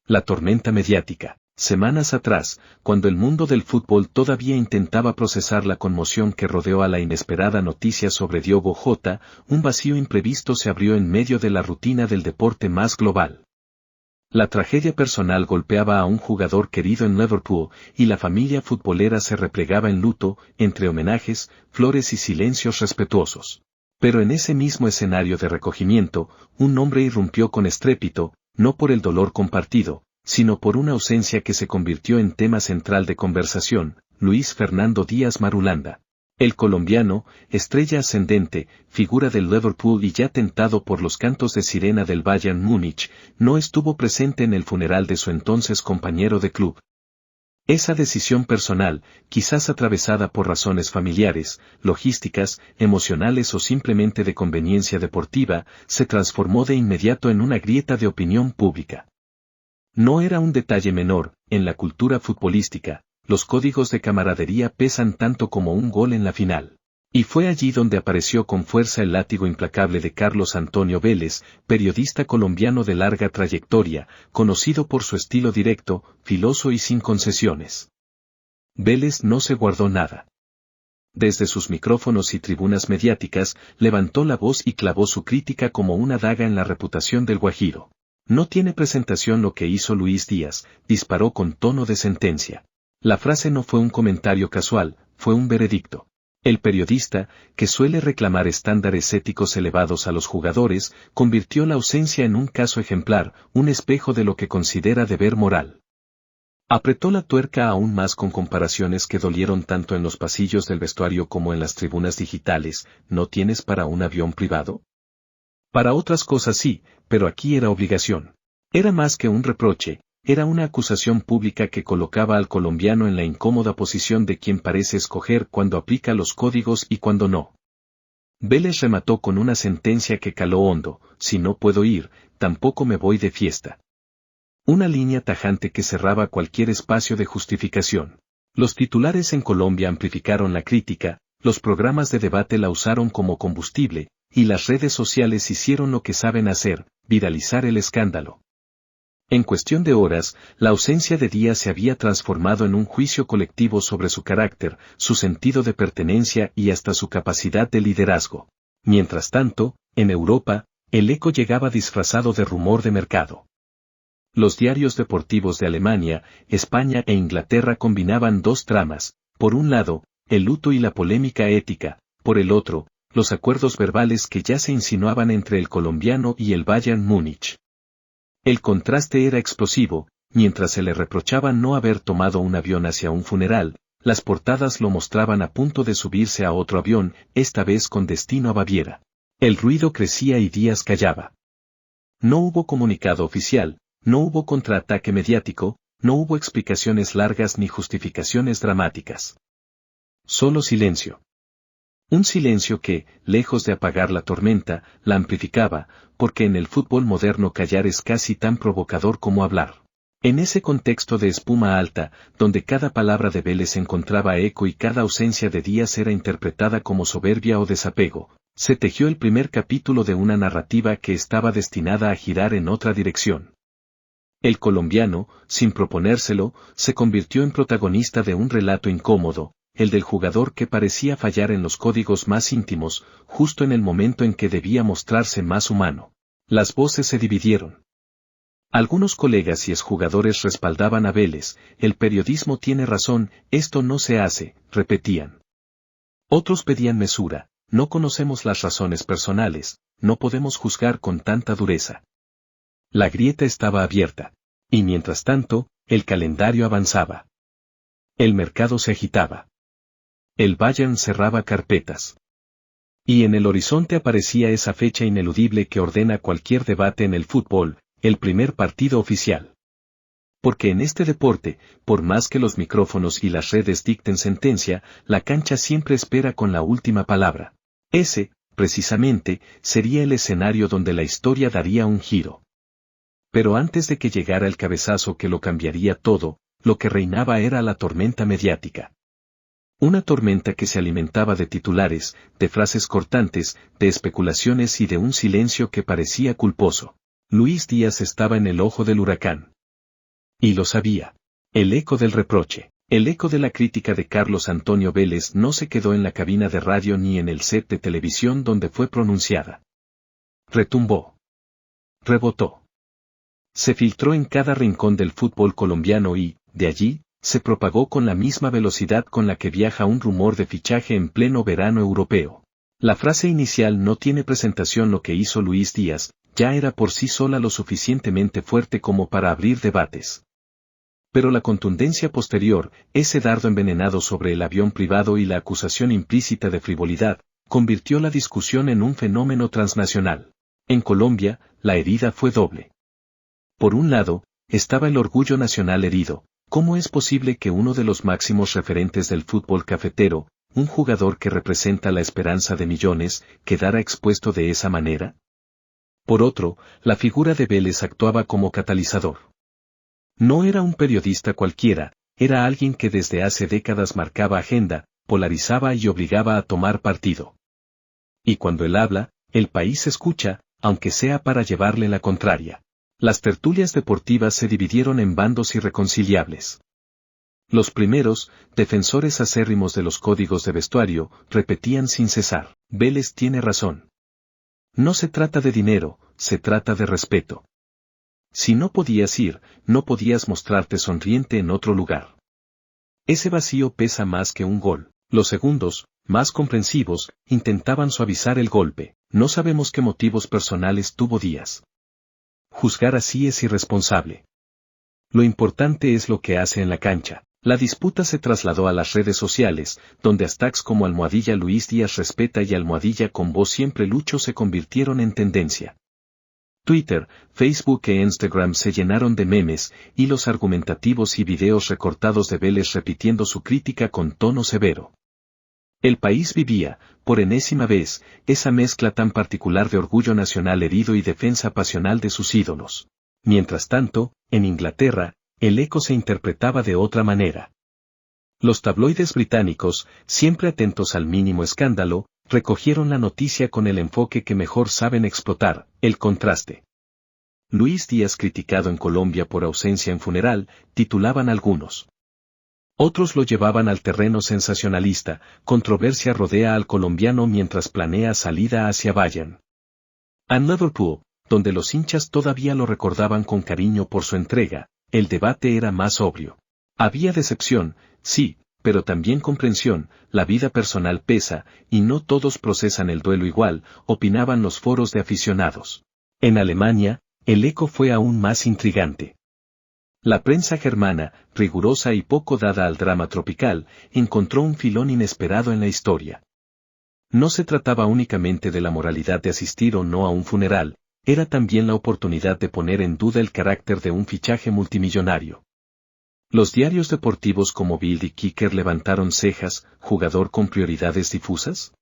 La tormenta mediática. Semanas atrás, cuando el mundo del fútbol todavía intentaba procesar la conmoción que rodeó a la inesperada noticia sobre Diogo Jota, un vacío imprevisto se abrió en medio de la rutina del deporte más global. La tragedia personal golpeaba a un jugador querido en Liverpool, y la familia futbolera se replegaba en luto, entre homenajes, flores y silencios respetuosos. Pero en ese mismo escenario de recogimiento, un nombre irrumpió con estrépito, no por el dolor compartido, sino por una ausencia que se convirtió en tema central de conversación: Luis Fernando Díaz Marulanda. El colombiano, estrella ascendente, figura del Liverpool y ya tentado por los cantos de sirena del Bayern Múnich, no estuvo presente en el funeral de su entonces compañero de club. Esa decisión personal, quizás atravesada por razones familiares, logísticas, emocionales o simplemente de conveniencia deportiva, se transformó de inmediato en una grieta de opinión pública. No era un detalle menor: en la cultura futbolística, los códigos de camaradería pesan tanto como un gol en la final. Y fue allí donde apareció con fuerza el látigo implacable de Carlos Antonio Vélez, periodista colombiano de larga trayectoria, conocido por su estilo directo, filoso y sin concesiones. Vélez no se guardó nada. Desde sus micrófonos y tribunas mediáticas, levantó la voz y clavó su crítica como una daga en la reputación del Guajiro. No tiene presentación lo que hizo Luis Díaz, disparó con tono de sentencia. La frase no fue un comentario casual, fue un veredicto. El periodista, que suele reclamar estándares éticos elevados a los jugadores, convirtió la ausencia en un caso ejemplar, un espejo de lo que considera deber moral. Apretó la tuerca aún más con comparaciones que dolieron tanto en los pasillos del vestuario como en las tribunas digitales: ¿no tienes para un avión privado? Para otras cosas sí, pero aquí era obligación. Era más que un reproche, era una acusación pública que colocaba al colombiano en la incómoda posición de quien parece escoger cuándo aplica los códigos y cuándo no. Vélez remató con una sentencia que caló hondo: si no puedo ir, tampoco me voy de fiesta. Una línea tajante que cerraba cualquier espacio de justificación. Los titulares en Colombia amplificaron la crítica, los programas de debate la usaron como combustible, y las redes sociales hicieron lo que saben hacer: viralizar el escándalo. En cuestión de horas, la ausencia de Díaz se había transformado en un juicio colectivo sobre su carácter, su sentido de pertenencia y hasta su capacidad de liderazgo. Mientras tanto, en Europa, el eco llegaba disfrazado de rumor de mercado. Los diarios deportivos de Alemania, España e Inglaterra combinaban dos tramas: por un lado, el luto y la polémica ética; por el otro, los acuerdos verbales que ya se insinuaban entre el colombiano y el Bayern Múnich. El contraste era explosivo: mientras se le reprochaba no haber tomado un avión hacia un funeral, las portadas lo mostraban a punto de subirse a otro avión, esta vez con destino a Baviera. El ruido crecía y Díaz callaba. No hubo comunicado oficial, no hubo contraataque mediático, no hubo explicaciones largas ni justificaciones dramáticas. Solo silencio. Un silencio que, lejos de apagar la tormenta, la amplificaba, porque en el fútbol moderno callar es casi tan provocador como hablar. En ese contexto de espuma alta, donde cada palabra de Vélez encontraba eco y cada ausencia de Díaz era interpretada como soberbia o desapego, se tejió el primer capítulo de una narrativa que estaba destinada a girar en otra dirección. El colombiano, sin proponérselo, se convirtió en protagonista de un relato incómodo, el del jugador que parecía fallar en los códigos más íntimos, justo en el momento en que debía mostrarse más humano. Las voces se dividieron. Algunos colegas y exjugadores respaldaban a Vélez: el periodismo tiene razón, esto no se hace, repetían. Otros pedían mesura: no conocemos las razones personales, no podemos juzgar con tanta dureza. La grieta estaba abierta. Y mientras tanto, el calendario avanzaba. El mercado se agitaba. El Bayern cerraba carpetas. Y en el horizonte aparecía esa fecha ineludible que ordena cualquier debate en el fútbol: el primer partido oficial. Porque en este deporte, por más que los micrófonos y las redes dicten sentencia, la cancha siempre espera con la última palabra. Ese, precisamente, sería el escenario donde la historia daría un giro. Pero antes de que llegara el cabezazo que lo cambiaría todo, lo que reinaba era la tormenta mediática. Una tormenta que se alimentaba de titulares, de frases cortantes, de especulaciones y de un silencio que parecía culposo. Luis Díaz estaba en el ojo del huracán. Y lo sabía. El eco del reproche, el eco de la crítica de Carlos Antonio Vélez no se quedó en la cabina de radio ni en el set de televisión donde fue pronunciada. Retumbó. Rebotó. Se filtró en cada rincón del fútbol colombiano y, de allí, se propagó con la misma velocidad con la que viaja un rumor de fichaje en pleno verano europeo. La frase inicial no tiene presentación. Lo que hizo Luis Díaz, ya era por sí sola lo suficientemente fuerte como para abrir debates. Pero la contundencia posterior, ese dardo envenenado sobre el avión privado y la acusación implícita de frivolidad, convirtió la discusión en un fenómeno transnacional. En Colombia, la herida fue doble. Por un lado, estaba el orgullo nacional herido. ¿Cómo es posible que uno de los máximos referentes del fútbol cafetero, un jugador que representa la esperanza de millones, quedara expuesto de esa manera? Por otro, la figura de Vélez actuaba como catalizador. No era un periodista cualquiera, era alguien que desde hace décadas marcaba agenda, polarizaba y obligaba a tomar partido. Y cuando él habla, el país escucha, aunque sea para llevarle la contraria. Las tertulias deportivas se dividieron en bandos irreconciliables. Los primeros, defensores acérrimos de los códigos de vestuario, repetían sin cesar: Vélez tiene razón. No se trata de dinero, se trata de respeto. Si no podías ir, no podías mostrarte sonriente en otro lugar. Ese vacío pesa más que un gol. Los segundos, más comprensivos, intentaban suavizar el golpe. No sabemos qué motivos personales tuvo Díaz. Juzgar así es irresponsable. Lo importante es lo que hace en la cancha. La disputa se trasladó a las redes sociales, donde hashtags como almohadilla Luis Díaz respeta y almohadilla con vos siempre Lucho se convirtieron en tendencia. Twitter, Facebook e Instagram se llenaron de memes, hilos argumentativos y videos recortados de Vélez repitiendo su crítica con tono severo. El país vivía, por enésima vez, esa mezcla tan particular de orgullo nacional herido y defensa pasional de sus ídolos. Mientras tanto, en Inglaterra, el eco se interpretaba de otra manera. Los tabloides británicos, siempre atentos al mínimo escándalo, recogieron la noticia con el enfoque que mejor saben explotar: el contraste. Luis Díaz criticado en Colombia por ausencia en funeral, titulaban algunos. Otros lo llevaban al terreno sensacionalista: controversia rodea al colombiano mientras planea salida hacia Bayern. En Liverpool, donde los hinchas todavía lo recordaban con cariño por su entrega, el debate era más sobrio. Había decepción, sí, pero también comprensión. La vida personal pesa, y no todos procesan el duelo igual, opinaban los foros de aficionados. En Alemania, el eco fue aún más intrigante. La prensa germana, rigurosa y poco dada al drama tropical, encontró un filón inesperado en la historia. No se trataba únicamente de la moralidad de asistir o no a un funeral, era también la oportunidad de poner en duda el carácter de un fichaje multimillonario. Los diarios deportivos como Bild y Kicker levantaron cejas: ¿jugador con prioridades difusas?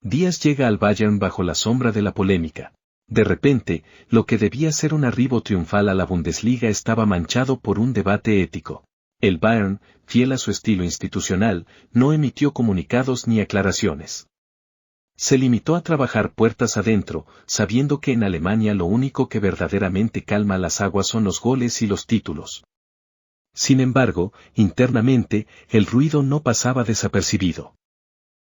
Díaz llega al Bayern bajo la sombra de la polémica. De repente, lo que debía ser un arribo triunfal a la Bundesliga estaba manchado por un debate ético. El Bayern, fiel a su estilo institucional, no emitió comunicados ni aclaraciones. Se limitó a trabajar puertas adentro, sabiendo que en Alemania lo único que verdaderamente calma las aguas son los goles y los títulos. Sin embargo, internamente, el ruido no pasaba desapercibido.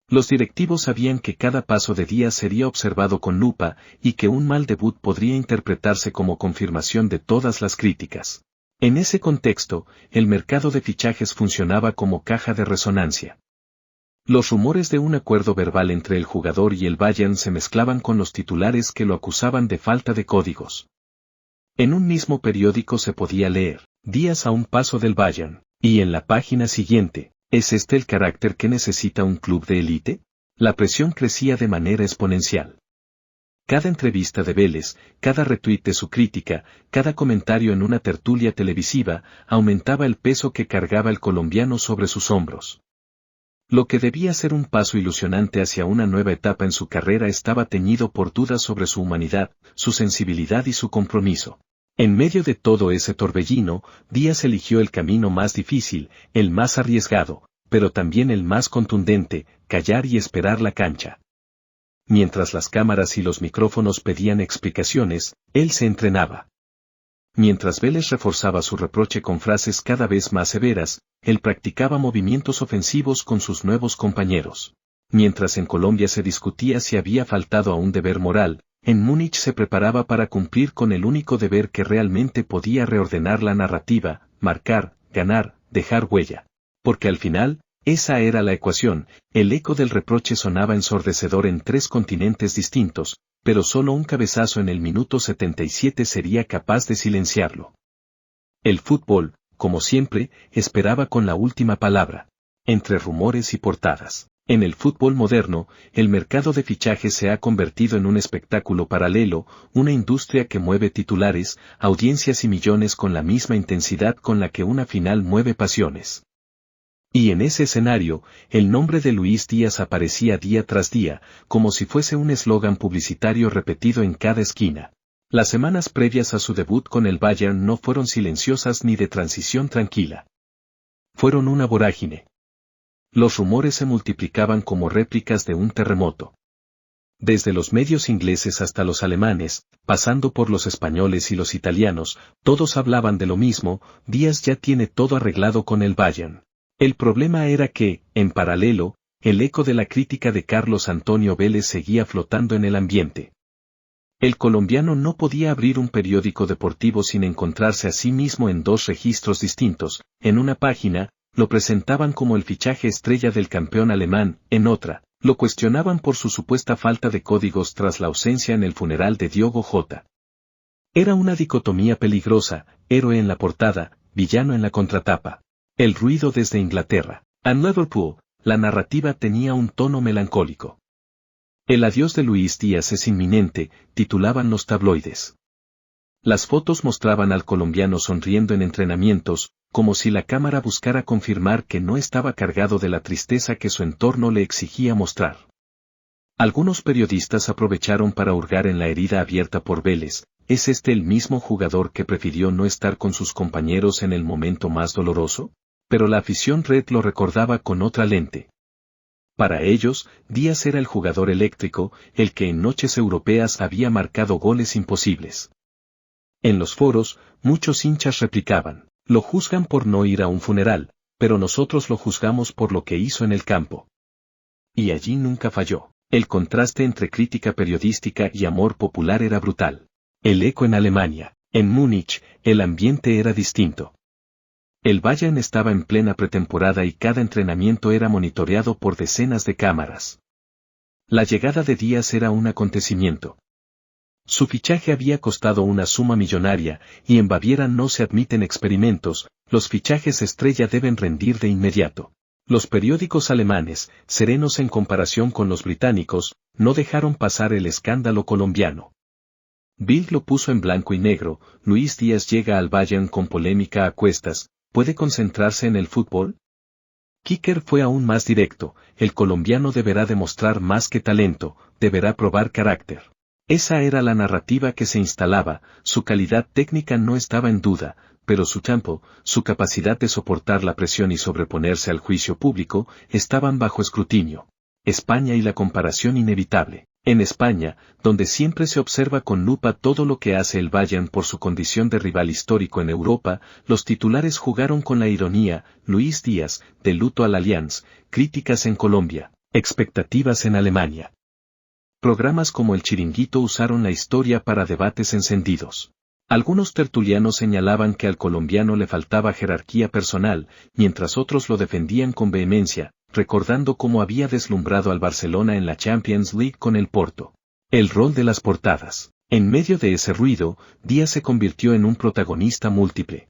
Los directivos sabían que cada paso de Díaz sería observado con lupa, y que un mal debut podría interpretarse como confirmación de todas las críticas. En ese contexto, el mercado de fichajes funcionaba como caja de resonancia. Los rumores de un acuerdo verbal entre el jugador y el Bayern se mezclaban con los titulares que lo acusaban de falta de códigos. En un mismo periódico se podía leer: Díaz a un paso del Bayern, y en la página siguiente: ¿es este el carácter que necesita un club de élite? La presión crecía de manera exponencial. Cada entrevista de Vélez, cada retweet de su crítica, cada comentario en una tertulia televisiva, aumentaba el peso que cargaba el colombiano sobre sus hombros. Lo que debía ser un paso ilusionante hacia una nueva etapa en su carrera estaba teñido por dudas sobre su humanidad, su sensibilidad y su compromiso. En medio de todo ese torbellino, Díaz eligió el camino más difícil, el más arriesgado, pero también el más contundente: callar y esperar la cancha. Mientras las cámaras y los micrófonos pedían explicaciones, él se entrenaba. Mientras Vélez reforzaba su reproche con frases cada vez más severas, él practicaba movimientos ofensivos con sus nuevos compañeros. Mientras en Colombia se discutía si había faltado a un deber moral, en Múnich se preparaba para cumplir con el único deber que realmente podía reordenar la narrativa, marcar, ganar, dejar huella. Porque al final, esa era la ecuación, el eco del reproche sonaba ensordecedor en 3 continentes distintos, pero solo un cabezazo en el minuto 77 sería capaz de silenciarlo. El fútbol, como siempre, esperaba con la última palabra. Entre rumores y portadas. En el fútbol moderno, el mercado de fichajes se ha convertido en un espectáculo paralelo, una industria que mueve titulares, audiencias y millones con la misma intensidad con la que una final mueve pasiones. Y en ese escenario, el nombre de Luis Díaz aparecía día tras día, como si fuese un eslogan publicitario repetido en cada esquina. Las semanas previas a su debut con el Bayern no fueron silenciosas ni de transición tranquila. Fueron una vorágine. Los rumores se multiplicaban como réplicas de un terremoto. Desde los medios ingleses hasta los alemanes, pasando por los españoles y los italianos, todos hablaban de lo mismo, Díaz ya tiene todo arreglado con el Bayern. El problema era que, en paralelo, el eco de la crítica de Carlos Antonio Vélez seguía flotando en el ambiente. El colombiano no podía abrir un periódico deportivo sin encontrarse a sí mismo en 2 registros distintos. En una página, lo presentaban como el fichaje estrella del campeón alemán, en otra, lo cuestionaban por su supuesta falta de códigos tras la ausencia en el funeral de Diogo Jota. Era una dicotomía peligrosa, héroe en la portada, villano en la contratapa. El ruido desde Inglaterra. En Liverpool, la narrativa tenía un tono melancólico. El adiós de Luis Díaz es inminente, titulaban los tabloides. Las fotos mostraban al colombiano sonriendo en entrenamientos, como si la cámara buscara confirmar que no estaba cargado de la tristeza que su entorno le exigía mostrar. Algunos periodistas aprovecharon para hurgar en la herida abierta por Vélez. ¿Es este el mismo jugador que prefirió no estar con sus compañeros en el momento más doloroso? Pero la afición red lo recordaba con otra lente. Para ellos, Díaz era el jugador eléctrico, el que en noches europeas había marcado goles imposibles. En los foros, muchos hinchas replicaban, lo juzgan por no ir a un funeral, pero nosotros lo juzgamos por lo que hizo en el campo. Y allí nunca falló. El contraste entre crítica periodística y amor popular era brutal. El eco en Alemania. En Múnich, el ambiente era distinto. El Bayern estaba en plena pretemporada y cada entrenamiento era monitoreado por decenas de cámaras. La llegada de Díaz era un acontecimiento. Su fichaje había costado una suma millonaria, y en Baviera no se admiten experimentos, los fichajes estrella deben rendir de inmediato. Los periódicos alemanes, serenos en comparación con los británicos, no dejaron pasar el escándalo colombiano. Bild lo puso en blanco y negro, Luis Díaz llega al Bayern con polémica a cuestas, ¿puede concentrarse en el fútbol? Kicker fue aún más directo, el colombiano deberá demostrar más que talento, deberá probar carácter. Esa era la narrativa que se instalaba, su calidad técnica no estaba en duda, pero su campo, su capacidad de soportar la presión y sobreponerse al juicio público, estaban bajo escrutinio. España y la comparación inevitable. En España, donde siempre se observa con lupa todo lo que hace el Bayern por su condición de rival histórico en Europa, los titulares jugaron con la ironía, Luis Díaz, de luto al Allianz, críticas en Colombia, expectativas en Alemania. Programas como El Chiringuito usaron la historia para debates encendidos. Algunos tertulianos señalaban que al colombiano le faltaba jerarquía personal, mientras otros lo defendían con vehemencia, recordando cómo había deslumbrado al Barcelona en la Champions League con el Porto. El rol de las portadas. En medio de ese ruido, Díaz se convirtió en un protagonista múltiple.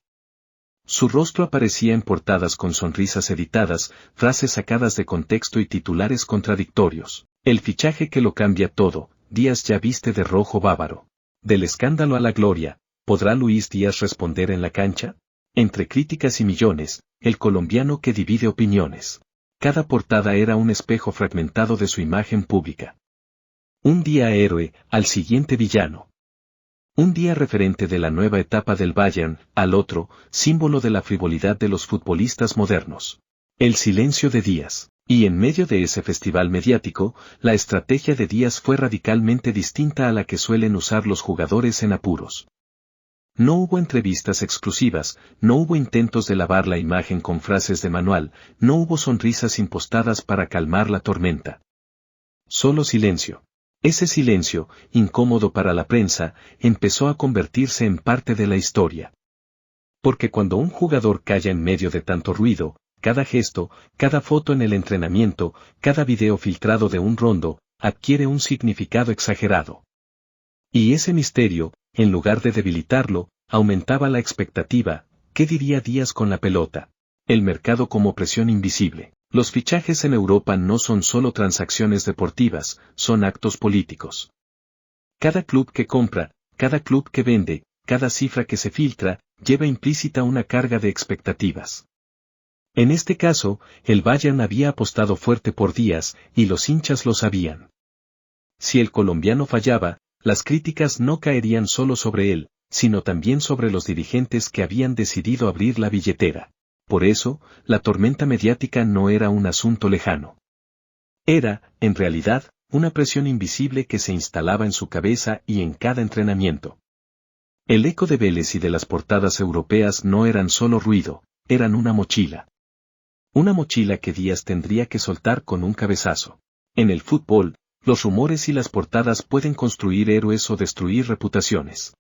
Su rostro aparecía en portadas con sonrisas editadas, frases sacadas de contexto y titulares contradictorios. El fichaje que lo cambia todo, Díaz ya viste de rojo bávaro. Del escándalo a la gloria, ¿podrá Luis Díaz responder en la cancha? Entre críticas y millones, el colombiano que divide opiniones. Cada portada era un espejo fragmentado de su imagen pública. Un día héroe, al siguiente villano. Un día referente de la nueva etapa del Bayern, al otro, símbolo de la frivolidad de los futbolistas modernos. El silencio de Díaz. Y en medio de ese festival mediático, la estrategia de Díaz fue radicalmente distinta a la que suelen usar los jugadores en apuros. No hubo entrevistas exclusivas, no hubo intentos de lavar la imagen con frases de manual, no hubo sonrisas impostadas para calmar la tormenta. Solo silencio. Ese silencio, incómodo para la prensa, empezó a convertirse en parte de la historia. Porque cuando un jugador calla en medio de tanto ruido, cada gesto, cada foto en el entrenamiento, cada video filtrado de un rondo, adquiere un significado exagerado. Y ese misterio, en lugar de debilitarlo, aumentaba la expectativa. ¿Qué diría Díaz con la pelota? El mercado como presión invisible. Los fichajes en Europa no son solo transacciones deportivas, son actos políticos. Cada club que compra, cada club que vende, cada cifra que se filtra, lleva implícita una carga de expectativas. En este caso, el Bayern había apostado fuerte por Díaz, y los hinchas lo sabían. Si el colombiano fallaba, las críticas no caerían solo sobre él, sino también sobre los dirigentes que habían decidido abrir la billetera. Por eso, la tormenta mediática no era un asunto lejano. Era, en realidad, una presión invisible que se instalaba en su cabeza y en cada entrenamiento. El eco de Vélez y de las portadas europeas no eran solo ruido, eran una mochila. Una mochila que Díaz tendría que soltar con un cabezazo. En el fútbol, los rumores y las portadas pueden construir héroes o destruir reputaciones.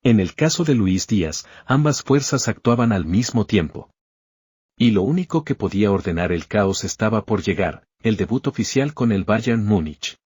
En el caso de Luis Díaz, ambas fuerzas actuaban al mismo tiempo. Y lo único que podía ordenar el caos estaba por llegar, el debut oficial con el Bayern Múnich.